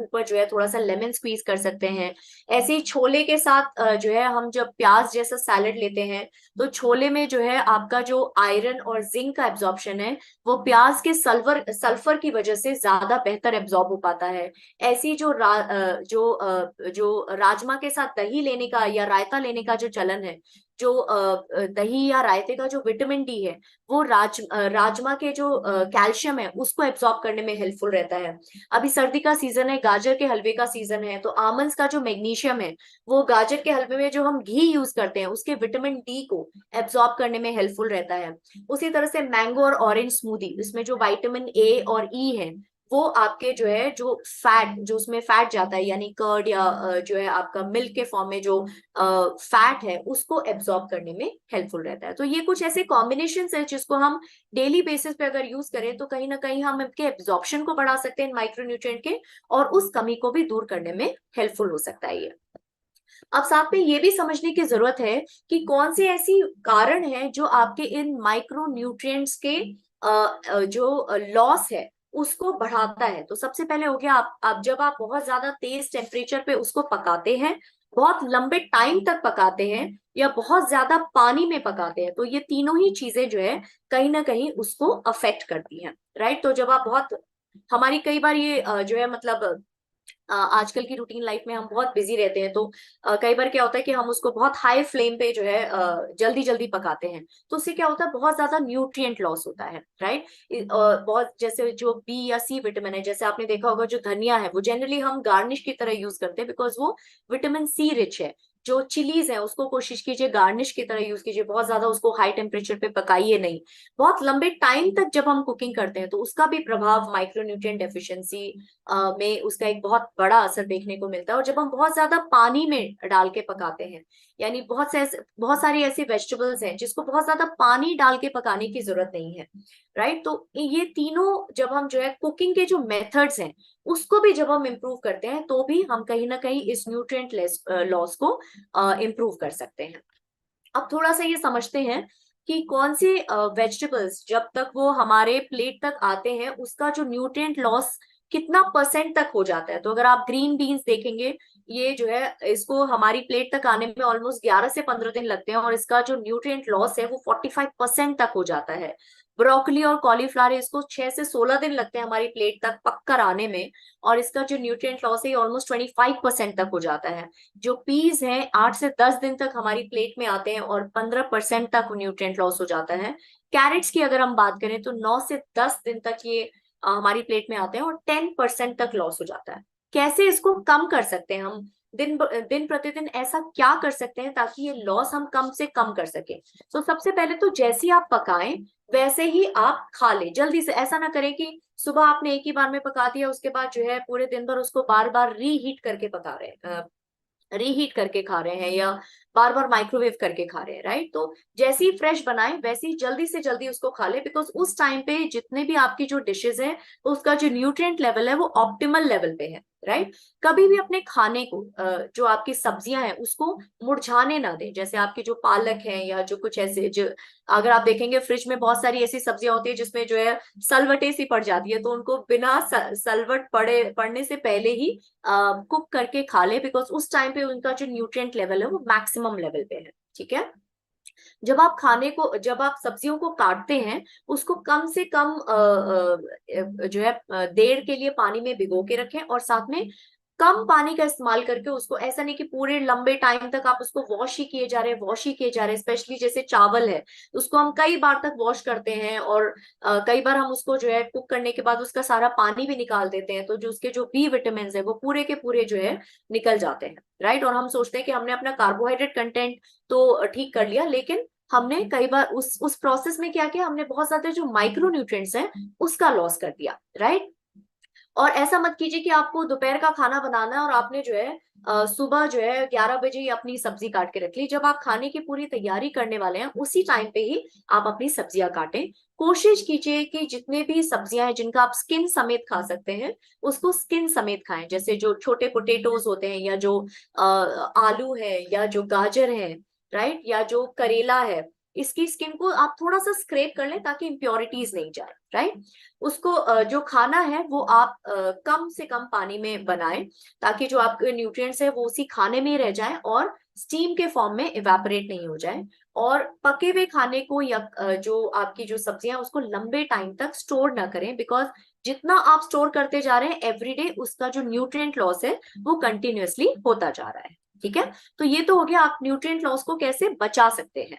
ऊपर जो है थोड़ा सा लेमन स्क्वीज कर सकते हैं। ऐसे ही छोले के साथ जो है हम जब प्याज जैसा सैलेड लेते हैं तो छोले में जो है आपका जो आयरन और जिंक का एब्जॉर्प्शन है वो प्याज के सल्फर की वजह से ज्यादा बेहतर एब्जॉर्ब हो पाता है। ऐसी जो राजमा के साथ दही लेने का या रायता लेने का जो चलन है, जो दही या रायते का जो विटामिन डी है वो राजमा के जो कैल्शियम है उसको एब्जॉर्ब करने में हेल्पफुल रहता है। अभी सर्दी का सीजन है, गाजर के हलवे का सीजन है, तो आमंड्स का जो मैग्नीशियम है वो गाजर के हलवे में जो हम घी यूज करते हैं उसके विटामिन डी को एब्जॉर्ब करने में हेल्पफुल रहता है। उसी तरह से मैंगो और ऑरेंज स्मूदी, इसमें जो विटामिन ए और ई है वो आपके जो है जो फैट, जो उसमें फैट जाता है यानी कर्ड या जो है आपका मिल्क के फॉर्म में जो फैट है उसको एब्जॉर्ब करने में हेल्पफुल रहता है। तो ये कुछ ऐसे कॉम्बिनेशन है जिसको हम डेली बेसिस पे अगर यूज करें तो कहीं ना कहीं हम इनके एब्जॉर्प्शन को बढ़ा सकते हैं माइक्रोन्यूट्रिएंट के, और उस कमी को भी दूर करने में हेल्पफुल हो सकता है ये। अब साथ में ये भी समझने की जरूरत है कि कौन से ऐसी कारण है जो आपके इन माइक्रो न्यूट्रिएंट्स के जो लॉस है उसको बढ़ाता है। तो सबसे पहले हो गया आप जब आप बहुत ज्यादा तेज टेम्परेचर पे उसको पकाते हैं, बहुत लंबे टाइम तक पकाते हैं, या बहुत ज्यादा पानी में पकाते हैं, तो ये तीनों ही चीजें जो है कहीं ना कहीं उसको अफेक्ट करती हैं। राइट। तो जब आप बहुत, हमारी कई बार ये जो है मतलब आजकल की रूटीन लाइफ में हम बहुत बिजी रहते हैं, तो कई बार क्या होता है कि हम उसको बहुत हाई फ्लेम पे जो है जल्दी जल्दी पकाते हैं, तो उससे क्या होता है बहुत ज्यादा न्यूट्रिएंट लॉस होता है। राइट। बहुत जैसे जो बी या सी विटामिन है, जैसे आपने देखा होगा जो धनिया है वो जनरली हम गार्निश की तरह यूज करते हैं बिकॉज वो विटामिन सी रिच है। जो चिलीज है उसको कोशिश कीजिए गार्निश की तरह यूज कीजिए, बहुत ज्यादा उसको हाई टेम्परेचर पे पकाइए नहीं। बहुत लंबे टाइम तक जब हम कुकिंग करते हैं तो उसका भी प्रभाव माइक्रोन्यूट्रिएंट डेफिशिएंसी में उसका एक बहुत बड़ा असर देखने को मिलता है। और जब हम बहुत ज्यादा पानी में डाल के पकाते हैं, यानी बहुत सारी ऐसी वेजिटेबल्स हैं जिसको बहुत ज्यादा पानी डाल के पकाने की जरूरत नहीं है। राइट। तो ये तीनों जब हम जो है कुकिंग के जो मेथड्स हैं उसको भी जब हम इम्प्रूव करते हैं तो भी हम कहीं ना कहीं इस न्यूट्रिएंट लॉस को इम्प्रूव कर सकते हैं। अब थोड़ा सा ये समझते हैं कि कौन से वेजिटेबल्स जब तक वो हमारे प्लेट तक आते हैं उसका जो न्यूट्रिएंट लॉस कितना परसेंट तक हो जाता है। तो अगर आप ग्रीन बीन्स देखेंगे, ये जो है इसको हमारी प्लेट तक आने में ऑलमोस्ट 11 से 15 दिन लगते हैं और इसका जो न्यूट्रिएंट लॉस है वो 45% तक हो जाता है। ब्रोकली और कॉलीफ्लावर इसको 6 से 16 दिन लगते हैं हमारी प्लेट तक पक कर आने में, और इसका जो न्यूट्रिएंट लॉस है ऑलमोस्ट 25% तक हो जाता है। जो पीस हैं 8 से 10 दिन तक हमारी प्लेट में आते हैं और 15% तक न्यूट्रिएंट लॉस हो जाता है। कैरेट्स की अगर हम बात करें तो 9 से 10 दिन तक ये हमारी प्लेट में आते हैं और 10% तक लॉस हो जाता है। कैसे इसको कम कर सकते हैं हम, दिन प्रतिदिन ऐसा क्या कर सकते हैं ताकि ये लॉस हम कम से कम कर सके। तो सबसे पहले तो जैसे ही आप पकाएं वैसे ही आप खा लें जल्दी से। ऐसा ना करें कि सुबह आपने एक ही बार में पका दिया उसके बाद जो है पूरे दिन भर उसको बार बार रीहीट करके पका रहे हैं, रीहीट करके खा रहे हैं, या बार बार माइक्रोवेव करके खा रहे हैं। राइट। तो जैसे ही फ्रेश बनाए वैसे ही जल्दी से जल्दी उसको खा ले, बिकॉज उस टाइम पे जितने भी आपकी जो डिशेज हैं उसका जो न्यूट्रिएंट लेवल है वो ऑप्टिमल लेवल पे है। राइट। कभी भी अपने खाने को जो आपकी सब्जियां हैं उसको मुरझाने ना दें। जैसे आपकी जो पालक है या जो कुछ ऐसे जो, अगर आप देखेंगे फ्रिज में बहुत सारी ऐसी सब्जियां होती है जिसमें जो है सलवटें सी पड़ जाती है, तो उनको बिना सलवट पड़ने से पहले ही कुक करके खा ले, बिकॉज उस टाइम पे उनका जो न्यूट्रिएंट लेवल है वो मैक्सिमम लेवल पे है। ठीक है। जब आप सब्जियों को काटते हैं उसको कम से कम जो है देर के लिए पानी में भिगो के रखें, और साथ में कम पानी का इस्तेमाल करके उसको, ऐसा नहीं कि पूरे लंबे टाइम तक आप उसको वॉश ही किए जा रहे हैं वॉश ही किए जा रहे हैं। स्पेशली जैसे चावल है उसको हम कई बार तक वॉश करते हैं और कई बार हम उसको जो है कुक करने के बाद उसका सारा पानी भी निकाल देते हैं, तो जो उसके जो बी विटामिन है वो पूरे के पूरे जो है निकल जाते हैं। राइट। और हम सोचते हैं कि हमने अपना कार्बोहाइड्रेट कंटेंट तो ठीक कर लिया, लेकिन हमने कई बार उस प्रोसेस में क्या किया, हमने बहुत ज्यादा जो माइक्रो न्यूट्रिएंट्स हैं उसका लॉस कर दिया। राइट। और ऐसा मत कीजिए कि आपको दोपहर का खाना बनाना है और आपने जो है सुबह जो है 11 बजे ही अपनी सब्जी काट के रख ली। जब आप खाने की पूरी तैयारी करने वाले हैं उसी टाइम पे ही आप अपनी सब्जियां काटें। कोशिश कीजिए कि जितने भी सब्जियां हैं जिनका आप स्किन समेत खा सकते हैं उसको स्किन समेत खाएं। जैसे जो छोटे पोटेटोज होते हैं, या जो आलू है, या जो गाजर है, राइट, या जो करेला है, इसकी स्किन को आप थोड़ा सा स्क्रैप कर लें ताकि इम्प्योरिटीज नहीं जाए, राइट। उसको जो खाना है वो आप कम से कम पानी में बनाएं ताकि जो आपके न्यूट्रिएंट्स है वो उसी खाने में ही रह जाए और स्टीम के फॉर्म में इवेपोरेट नहीं हो जाए। और पके हुए खाने को या जो आपकी जो सब्जियां हैं, उसको लंबे टाइम तक स्टोर ना करें, बिकॉज जितना आप स्टोर करते जा रहे हैं एवरीडे उसका जो न्यूट्रिएंट लॉस है वो कंटिन्यूअसली होता जा रहा है। ठीक है, तो ये तो हो गया आप न्यूट्रिएंट लॉस को कैसे बचा सकते हैं।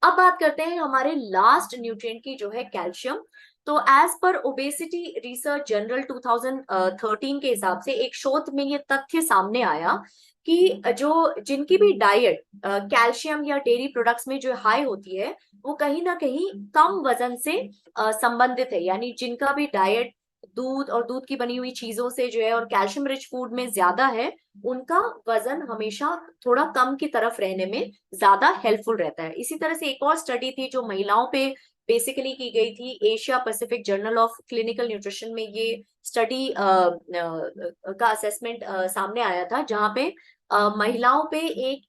अब बात करते हैं हमारे लास्ट न्यूट्रिएंट की, जो है कैल्शियम। तो as per obesity research general 2013 के हिसाब से एक शोध में ये तथ्य सामने आया कि जो जिनकी भी डाइट कैल्शियम या डेयरी प्रोडक्ट्स में जो हाई होती है वो कहीं ना कहीं कम वजन से संबंधित है। यानी जिनका भी डाइट दूध और दूध की बनी हुई चीजों से जो है और कैल्शियम रिच फूड में ज्यादा है, उनका वजन हमेशा थोड़ा कम की तरफ रहने में ज्यादा हेल्पफुल रहता है। इसी तरह से एक और स्टडी थी जो महिलाओं पे बेसिकली की गई थी, Asia Pacific journal of clinical nutrition में ये स्टडी का असेसमेंट सामने आया था, जहां पे महिलाओं पे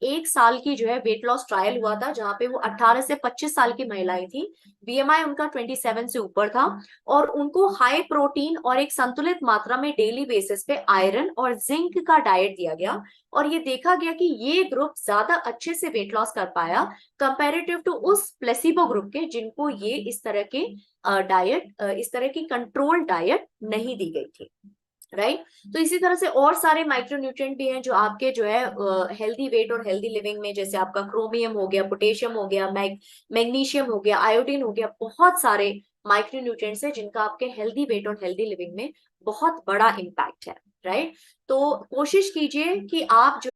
एक साल की जो है वेट लॉस ट्रायल हुआ था, जहां पे वो 18 से 25 साल की महिलाएं थी। बीएमआई उनका 27 से ऊपर था और उनको हाई प्रोटीन और एक संतुलित मात्रा में डेली बेसिस पे आयरन और जिंक का डाइट दिया गया। और ये देखा गया कि ये ग्रुप ज्यादा अच्छे से वेट लॉस कर पाया कंपैरेटिव टू उस प्लेसिबो ग्रुप के जिनको ये इस तरह के डाइट, इस तरह की कंट्रोल डाइट नहीं दी गई थी, राइट। तो इसी तरह से और सारे माइक्रोन्यूट्रिएंट भी हैं जो आपके जो है हेल्दी वेट और हेल्दी लिविंग में, जैसे आपका क्रोमियम हो गया, पोटेशियम हो गया, मैग्नीशियम हो गया, आयोडीन हो गया, बहुत सारे माइक्रोन्यूट्रिएंट्स हैं जिनका आपके हेल्दी वेट और हेल्दी लिविंग में बहुत बड़ा इम्पैक्ट है, राइट। तो कोशिश कीजिए कि आप जो